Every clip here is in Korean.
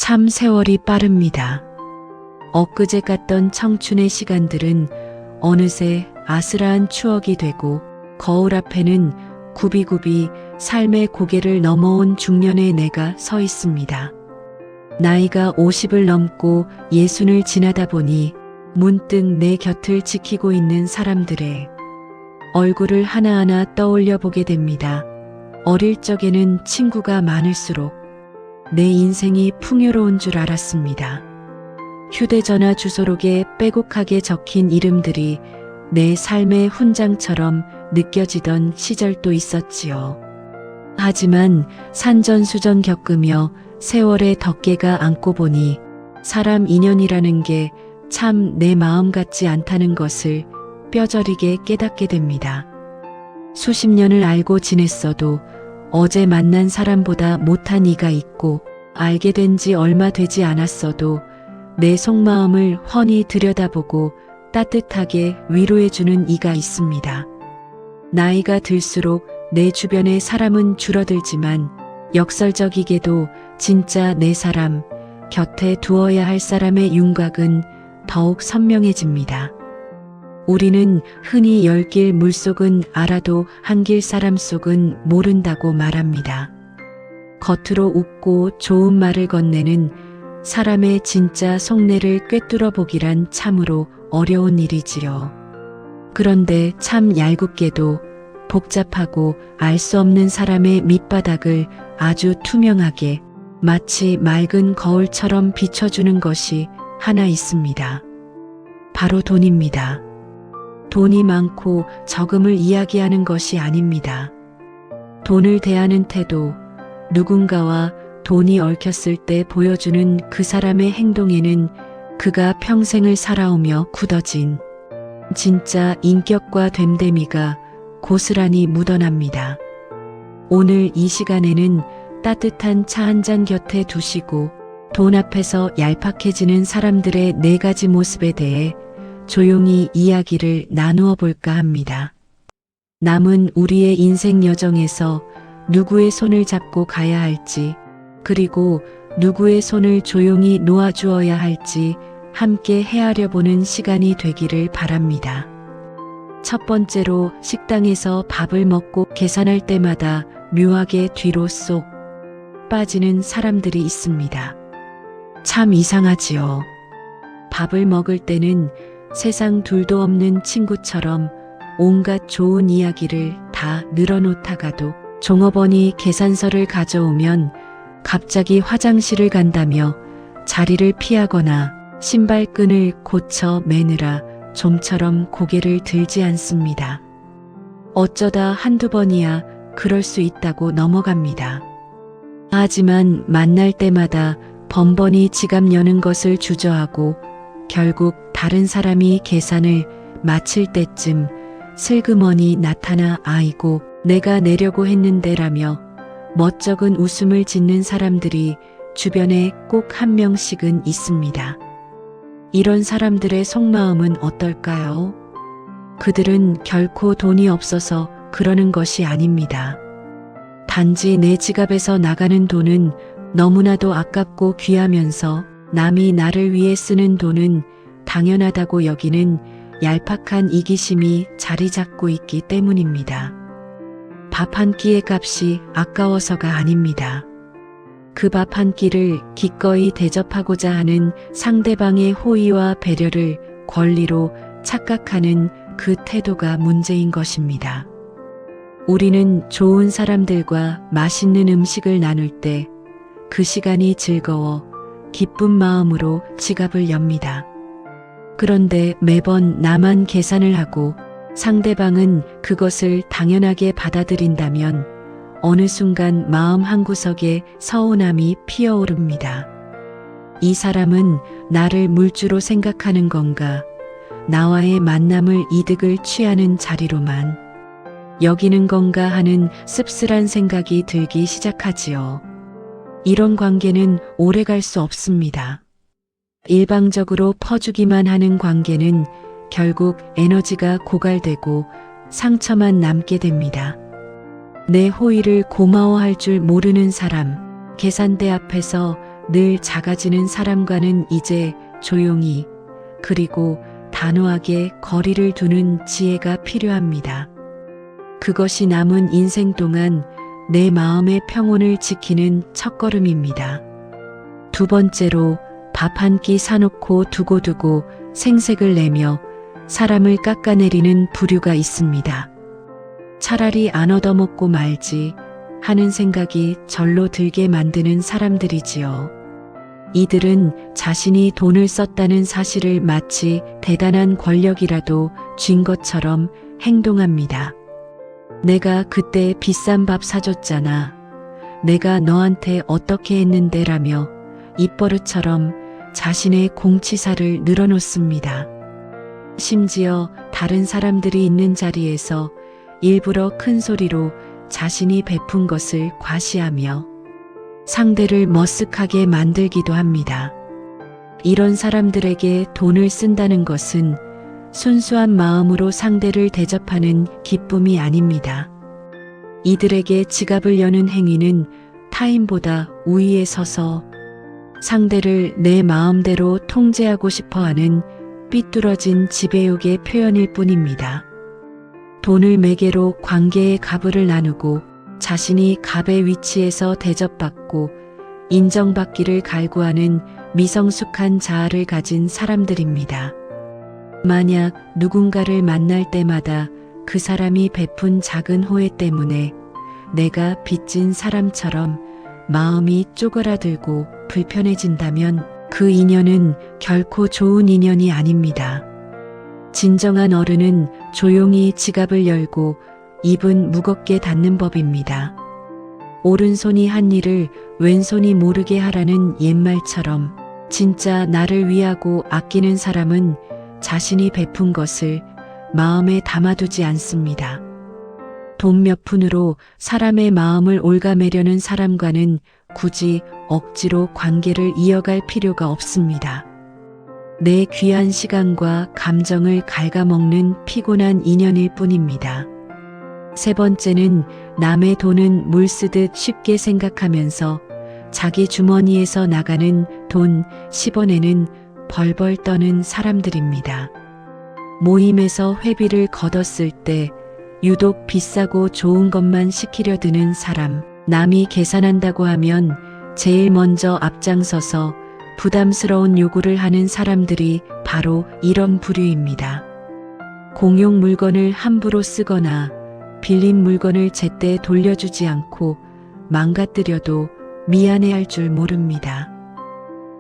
참 세월이 빠릅니다. 엊그제 갔던 청춘의 시간들은 어느새 아스라한 추억이 되고 거울 앞에는 굽이굽이 삶의 고개를 넘어온 중년의 내가 서 있습니다. 나이가 50을 넘고 60을 지나다 보니 문득 내 곁을 지키고 있는 사람들의 얼굴을 하나하나 떠올려 보게 됩니다. 어릴 적에는 친구가 많을수록 내 인생이 풍요로운 줄 알았습니다. 휴대전화 주소록에 빼곡하게 적힌 이름들이 내 삶의 훈장처럼 느껴지던 시절도 있었지요. 하지만 산전수전 겪으며 세월의 덮개가 안고 보니 사람 인연이라는 게 참 내 마음 같지 않다는 것을 뼈저리게 깨닫게 됩니다. 수십 년을 알고 지냈어도 어제 만난 사람보다 못한 이가 있고 알게 된 지 얼마 되지 않았어도 내 속마음을 훤히 들여다보고 따뜻하게 위로해주는 이가 있습니다. 나이가 들수록 내 주변의 사람은 줄어들지만 역설적이게도 진짜 내 사람, 곁에 두어야 할 사람의 윤곽은 더욱 선명해집니다. 우리는 흔히 열길 물속은 알아도 한길 사람 속은 모른다고 말합니다. 겉으로 웃고 좋은 말을 건네는 사람의 진짜 속내를 꿰뚫어 보기란 참으로 어려운 일이지요. 그런데 참 얄궂게도 복잡하고 알 수 없는 사람의 밑바닥을 아주 투명하게 마치 맑은 거울처럼 비춰주는 것이 하나 있습니다. 바로 돈입니다. 돈이 많고 적음을 이야기하는 것이 아닙니다. 돈을 대하는 태도, 누군가와 돈이 얽혔을 때 보여주는 그 사람의 행동에는 그가 평생을 살아오며 굳어진 진짜 인격과 됨됨이가 고스란히 묻어납니다. 오늘 이 시간에는 따뜻한 차 한 잔 곁에 두시고 돈 앞에서 얄팍해지는 사람들의 4가지 모습에 대해 조용히 이야기를 나누어 볼까 합니다. 남은 우리의 인생 여정에서 누구의 손을 잡고 가야 할지, 그리고 누구의 손을 조용히 놓아주어야 할지 함께 헤아려 보는 시간이 되기를 바랍니다. 첫 번째로 식당에서 밥을 먹고 계산할 때마다 묘하게 뒤로 쏙 빠지는 사람들이 있습니다. 참 이상하지요. 밥을 먹을 때는 세상 둘도 없는 친구처럼 온갖 좋은 이야기를 다 늘어놓다가도 종업원이 계산서를 가져오면 갑자기 화장실을 간다며 자리를 피하거나 신발끈을 고쳐 매느라 좀처럼 고개를 들지 않습니다. 어쩌다 한두 번이야 그럴 수 있다고 넘어갑니다. 하지만 만날 때마다 번번이 지갑 여는 것을 주저하고 결국 다른 사람이 계산을 마칠 때쯤 슬그머니 나타나 아이고 내가 내려고 했는데라며 멋쩍은 웃음을 짓는 사람들이 주변에 꼭 한 명씩은 있습니다. 이런 사람들의 속마음은 어떨까요? 그들은 결코 돈이 없어서 그러는 것이 아닙니다. 단지 내 지갑에서 나가는 돈은 너무나도 아깝고 귀하면서 남이 나를 위해 쓰는 돈은 당연하다고 여기는 얄팍한 이기심이 자리 잡고 있기 때문입니다. 밥 한 끼의 값이 아까워서가 아닙니다. 그 밥 한 끼를 기꺼이 대접하고자 하는 상대방의 호의와 배려를 권리로 착각하는 그 태도가 문제인 것입니다. 우리는 좋은 사람들과 맛있는 음식을 나눌 때 그 시간이 즐거워 기쁜 마음으로 지갑을 엽니다. 그런데 매번 나만 계산을 하고 상대방은 그것을 당연하게 받아들인다면 어느 순간 마음 한구석에 서운함이 피어오릅니다. 이 사람은 나를 물주로 생각하는 건가? 나와의 만남을 이득을 취하는 자리로만 여기는 건가 하는 씁쓸한 생각이 들기 시작하지요. 이런 관계는 오래 갈 수 없습니다. 일방적으로 퍼주기만 하는 관계는 결국 에너지가 고갈되고 상처만 남게 됩니다. 내 호의를 고마워할 줄 모르는 사람, 계산대 앞에서 늘 작아지는 사람과는 이제 조용히 그리고 단호하게 거리를 두는 지혜가 필요합니다. 그것이 남은 인생 동안 내 마음의 평온을 지키는 첫걸음입니다. 두 번째로 밥 한 끼 사놓고 두고두고 생색을 내며 사람을 깎아내리는 부류가 있습니다. 차라리 안 얻어먹고 말지 하는 생각이 절로 들게 만드는 사람들이지요. 이들은 자신이 돈을 썼다는 사실을 마치 대단한 권력이라도 쥔 것처럼 행동합니다. 내가 그때 비싼 밥 사줬잖아. 내가 너한테 어떻게 했는데 라며 입버릇처럼 자신의 공치사를 늘어놓습니다. 심지어 다른 사람들이 있는 자리에서 일부러 큰 소리로 자신이 베푼 것을 과시하며 상대를 머쓱하게 만들기도 합니다. 이런 사람들에게 돈을 쓴다는 것은 순수한 마음으로 상대를 대접하는 기쁨이 아닙니다. 이들에게 지갑을 여는 행위는 타인보다 우위에 서서 상대를 내 마음대로 통제하고 싶어하는 삐뚤어진 지배욕의 표현일 뿐입니다. 돈을 매개로 관계의 가부를 나누고 자신이 갑의 위치에서 대접받고 인정받기를 갈구하는 미성숙한 자아를 가진 사람들입니다. 만약 누군가를 만날 때마다 그 사람이 베푼 작은 호의 때문에 내가 빚진 사람처럼 마음이 쪼그라들고 불편해진다면 그 인연은 결코 좋은 인연이 아닙니다. 진정한 어른은 조용히 지갑을 열고 입은 무겁게 닫는 법입니다. 오른손이 한 일을 왼손이 모르게 하라는 옛말처럼 진짜 나를 위하고 아끼는 사람은 자신이 베푼 것을 마음에 담아두지 않습니다. 돈 몇 푼으로 사람의 마음을 옭아매려는 사람과는 굳이 억지로 관계를 이어갈 필요가 없습니다. 내 귀한 시간과 감정을 갉아먹는 피곤한 인연일 뿐입니다. 세 번째는 남의 돈은 물 쓰듯 쉽게 생각하면서 자기 주머니에서 나가는 돈 10원에는 벌벌 떠는 사람들입니다. 모임에서 회비를 걷었을 때 유독 비싸고 좋은 것만 시키려 드는 사람, 남이 계산한다고 하면 제일 먼저 앞장서서 부담스러운 요구를 하는 사람들이 바로 이런 부류입니다. 공용 물건을 함부로 쓰거나 빌린 물건을 제때 돌려주지 않고 망가뜨려도 미안해할 줄 모릅니다.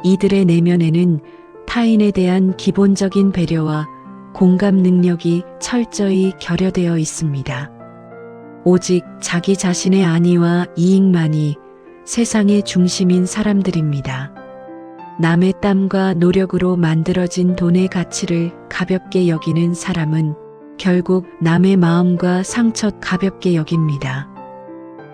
이들의 내면에는 타인에 대한 기본적인 배려와 공감 능력이 철저히 결여되어 있습니다. 오직 자기 자신의 안위와 이익만이 세상의 중심인 사람들입니다. 남의 땀과 노력으로 만들어진 돈의 가치를 가볍게 여기는 사람은 결국 남의 마음과 상처 가볍게 여깁니다.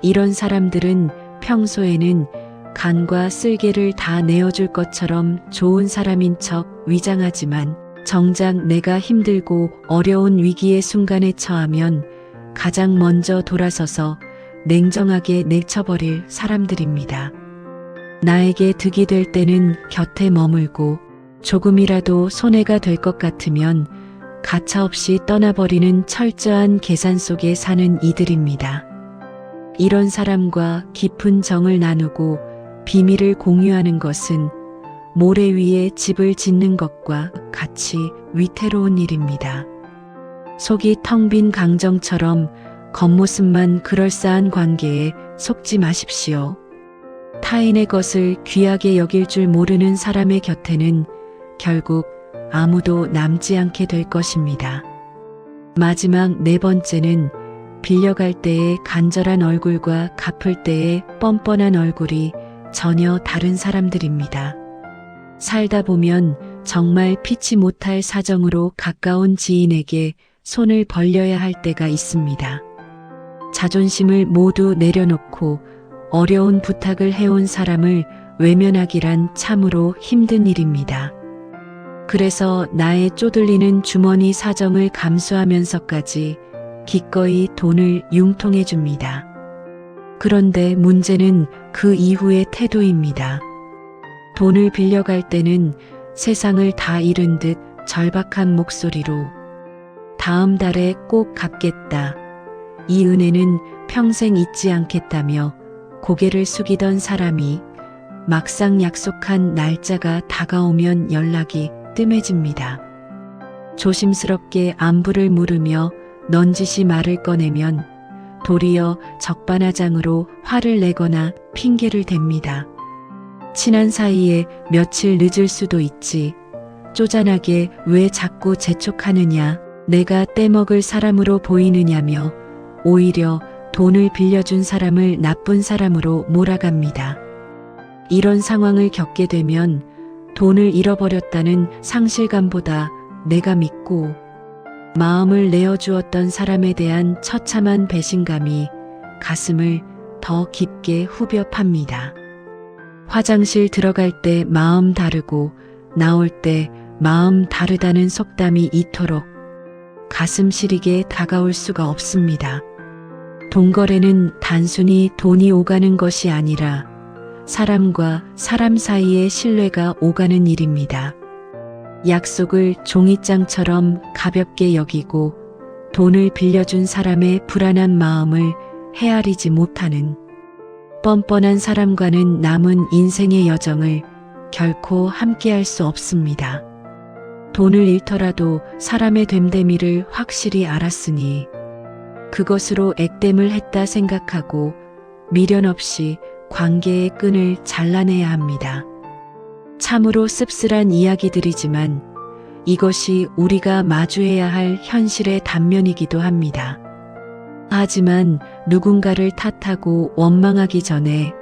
이런 사람들은 평소에는 간과 쓸개를 다 내어줄 것처럼 좋은 사람인 척 위장하지만 정작 내가 힘들고 어려운 위기의 순간에 처하면 가장 먼저 돌아서서 냉정하게 내쳐버릴 사람들입니다. 나에게 득이 될 때는 곁에 머물고 조금이라도 손해가 될 것 같으면 가차없이 떠나버리는 철저한 계산 속에 사는 이들입니다. 이런 사람과 깊은 정을 나누고 비밀을 공유하는 것은 모래 위에 집을 짓는 것과 같이 위태로운 일입니다. 속이 텅 빈 강정처럼 겉모습만 그럴싸한 관계에 속지 마십시오. 타인의 것을 귀하게 여길 줄 모르는 사람의 곁에는 결국 아무도 남지 않게 될 것입니다. 마지막 네 번째는 빌려갈 때의 간절한 얼굴과 갚을 때의 뻔뻔한 얼굴이 전혀 다른 사람들입니다. 살다 보면 정말 피치 못할 사정으로 가까운 지인에게 손을 벌려야 할 때가 있습니다. 자존심을 모두 내려놓고 어려운 부탁을 해온 사람을 외면하기란 참으로 힘든 일입니다. 그래서 나의 쪼들리는 주머니 사정을 감수하면서까지 기꺼이 돈을 융통해 줍니다. 그런데 문제는 그 이후의 태도입니다. 돈을 빌려갈 때는 세상을 다 잃은 듯 절박한 목소리로 다음 달에 꼭 갚겠다. 이 은혜는 평생 잊지 않겠다며 고개를 숙이던 사람이 막상 약속한 날짜가 다가오면 연락이 뜸해집니다. 조심스럽게 안부를 물으며 넌지시 말을 꺼내면 도리어 적반하장으로 화를 내거나 핑계를 댑니다. 친한 사이에 며칠 늦을 수도 있지. 쪼잔하게 왜 자꾸 재촉하느냐, 내가 떼먹을 사람으로 보이느냐며 오히려 돈을 빌려준 사람을 나쁜 사람으로 몰아갑니다. 이런 상황을 겪게 되면 돈을 잃어버렸다는 상실감보다 내가 믿고 마음을 내어주었던 사람에 대한 처참한 배신감이 가슴을 더 깊게 후벼 팝니다. 화장실 들어갈 때 마음 다르고 나올 때 마음 다르다는 속담이 이토록 가슴 시리게 다가올 수가 없습니다. 돈거래는 단순히 돈이 오가는 것이 아니라 사람과 사람 사이의 신뢰가 오가는 일입니다. 약속을 종이장처럼 가볍게 여기고 돈을 빌려준 사람의 불안한 마음을 헤아리지 못하는 뻔뻔한 사람과는 남은 인생의 여정을 결코 함께할 수 없습니다. 돈을 잃더라도 사람의 됨됨이를 확실히 알았으니 그것으로 액땜을 했다 생각하고 미련 없이 관계의 끈을 잘라내야 합니다. 참으로 씁쓸한 이야기들이지만 이것이 우리가 마주해야 할 현실의 단면이기도 합니다. 하지만 누군가를 탓하고 원망하기 전에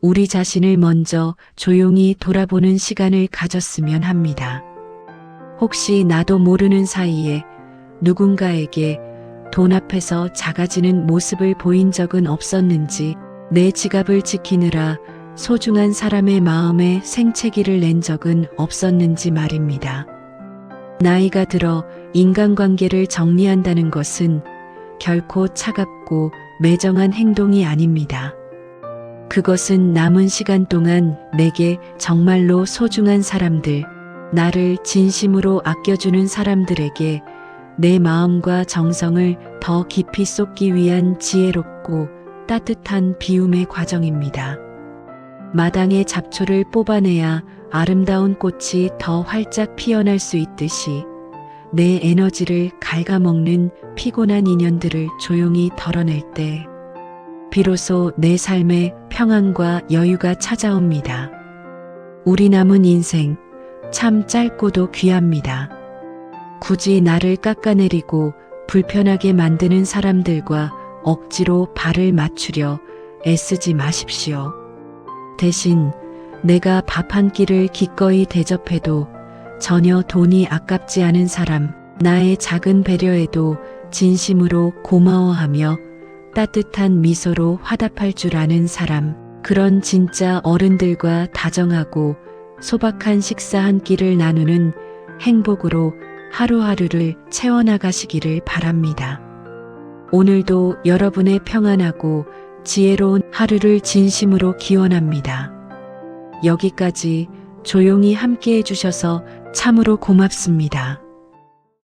우리 자신을 먼저 조용히 돌아보는 시간을 가졌으면 합니다. 혹시 나도 모르는 사이에 누군가에게 돈 앞에서 작아지는 모습을 보인 적은 없었는지, 내 지갑을 지키느라 소중한 사람의 마음에 생채기를 낸 적은 없었는지 말입니다. 나이가 들어 인간관계를 정리한다는 것은 결코 차갑고 매정한 행동이 아닙니다. 그것은 남은 시간 동안 내게 정말로 소중한 사람들, 나를 진심으로 아껴주는 사람들에게 내 마음과 정성을 더 깊이 쏟기 위한 지혜롭고 따뜻한 비움의 과정입니다. 마당의 잡초를 뽑아내야 아름다운 꽃이 더 활짝 피어날 수 있듯이 내 에너지를 갉아먹는 피곤한 인연들을 조용히 덜어낼 때 비로소 내 삶에 평안과 여유가 찾아옵니다. 우리 남은 인생 참 짧고도 귀합니다. 굳이 나를 깎아내리고 불편하게 만드는 사람들과 억지로 발을 맞추려 애쓰지 마십시오. 대신 내가 밥 한 끼를 기꺼이 대접해도 전혀 돈이 아깝지 않은 사람, 나의 작은 배려에도 진심으로 고마워하며 따뜻한 미소로 화답할 줄 아는 사람, 그런 진짜 어른들과 다정하고 소박한 식사 한 끼를 나누는 행복으로 하루하루를 채워나가시기를 바랍니다. 오늘도 여러분의 평안하고 지혜로운 하루를 진심으로 기원합니다. 여기까지 조용히 함께 해주셔서 참으로 고맙습니다.